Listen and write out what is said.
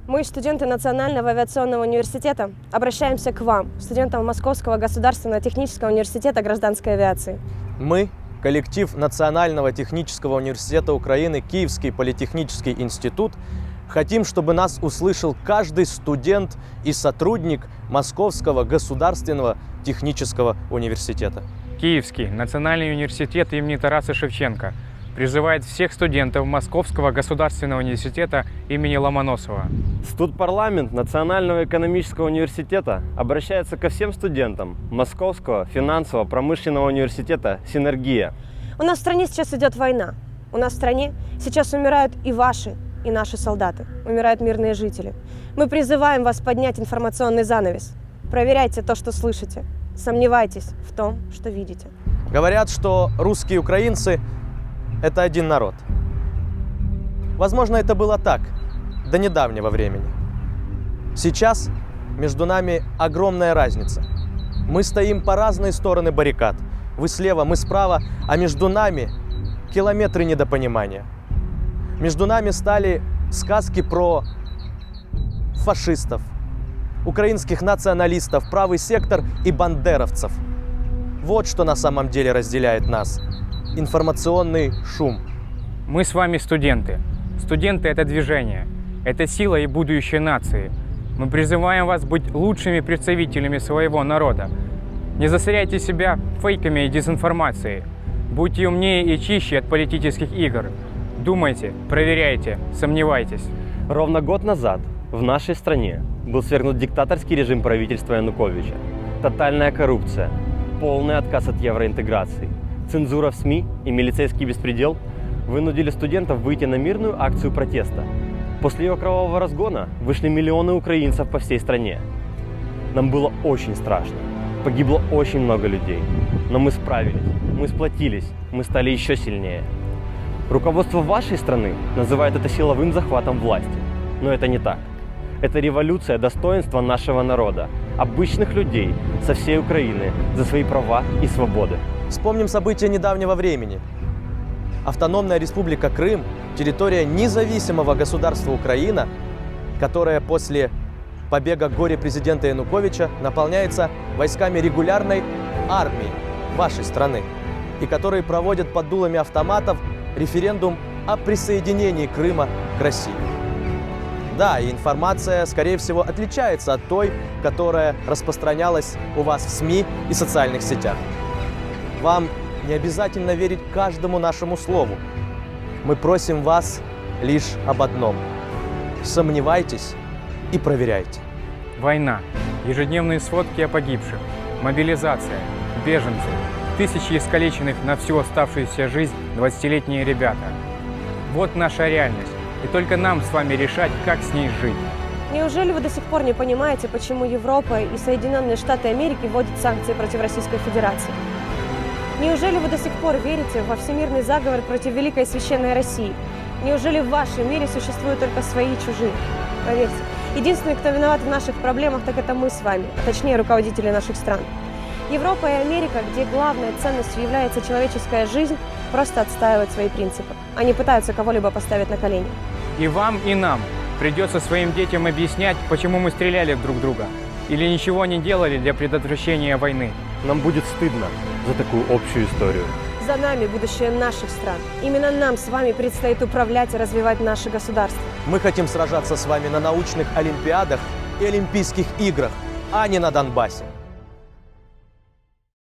Мы, студенты Национального авиационного университета, обращаемся к вам, студентам Московского государственного технического университета гражданской авиации. Мы, коллектив Национального технического университета Украины Киевский политехнический институт, хотим, чтобы нас услышал каждый студент и сотрудник Московского государственного технического университета. Киевский национальный университет имени Тараса Шевченко призывает всех студентов Московского государственного университета имени Ломоносова. Студпарламент Национального экономического университета обращается ко всем студентам Московского финансово-промышленного университета «Синергия». У нас в стране сейчас идет война. У нас в стране сейчас умирают и ваши, и наши солдаты. Умирают мирные жители. Мы призываем вас поднять информационный занавес. Проверяйте то, что слышите. Сомневайтесь в том, что видите. Говорят, что русские и украинцы – это один народ. Возможно, это было так до недавнего времени. Сейчас между нами огромная разница. Мы стоим по разные стороны баррикад. Вы слева, мы справа, а между нами километры недопонимания. Между нами стали сказки про фашистов, украинских националистов, правый сектор и бандеровцев. Вот что на самом деле разделяет нас. Информационный шум. Мы с вами студенты. Студенты – это движение. Это сила и будущее нации. Мы призываем вас быть лучшими представителями своего народа. Не засоряйте себя фейками и дезинформацией. Будьте умнее и чище от политических игр. Думайте, проверяйте, сомневайтесь. Ровно год назад в нашей стране был свергнут диктаторский режим правительства Януковича. Тотальная коррупция, полный отказ от евроинтеграции, цензура в СМИ и милицейский беспредел вынудили студентов выйти на мирную акцию протеста. После ее кровавого разгона вышли миллионы украинцев по всей стране. Нам было очень страшно. Погибло очень много людей. Но мы справились, мы сплотились, мы стали еще сильнее. Руководство вашей страны называет это силовым захватом власти. Но это не так. Это революция достоинства нашего народа, обычных людей со всей Украины за свои права и свободы. Вспомним события недавнего времени. Автономная республика Крым, территория независимого государства Украина, которая после побега горе-президента Януковича наполняется войсками регулярной армии вашей страны, и которые проводят под дулами автоматов референдум о присоединении Крыма к России. Да, и информация, скорее всего, отличается от той, которая распространялась у вас в СМИ и социальных сетях. Вам не обязательно верить каждому нашему слову. Мы просим вас лишь об одном. Сомневайтесь и проверяйте. Война, ежедневные сводки о погибших, мобилизация, беженцы, тысячи искалеченных на всю оставшуюся жизнь 20-летние ребята. Вот наша реальность, и только нам с вами решать, как с ней жить. Неужели вы до сих пор не понимаете, почему Европа и Соединенные Штаты Америки вводят санкции против Российской Федерации? Неужели вы до сих пор верите во всемирный заговор против Великой Священной России? Неужели в вашем мире существуют только свои и чужие? Поверьте, единственный, кто виноват в наших проблемах, так это мы с вами, а точнее руководители наших стран. Европа и Америка, где главной ценностью является человеческая жизнь, просто отстаивают свои принципы. Они пытаются кого-либо поставить на колени. И вам, и нам придется своим детям объяснять, почему мы стреляли в друг друга или ничего не делали для предотвращения войны. Нам будет стыдно за такую общую историю. За нами будущее наших стран. Именно нам с вами предстоит управлять и развивать наше государство. Мы хотим сражаться с вами на научных олимпиадах и олимпийских играх, а не на Донбассе.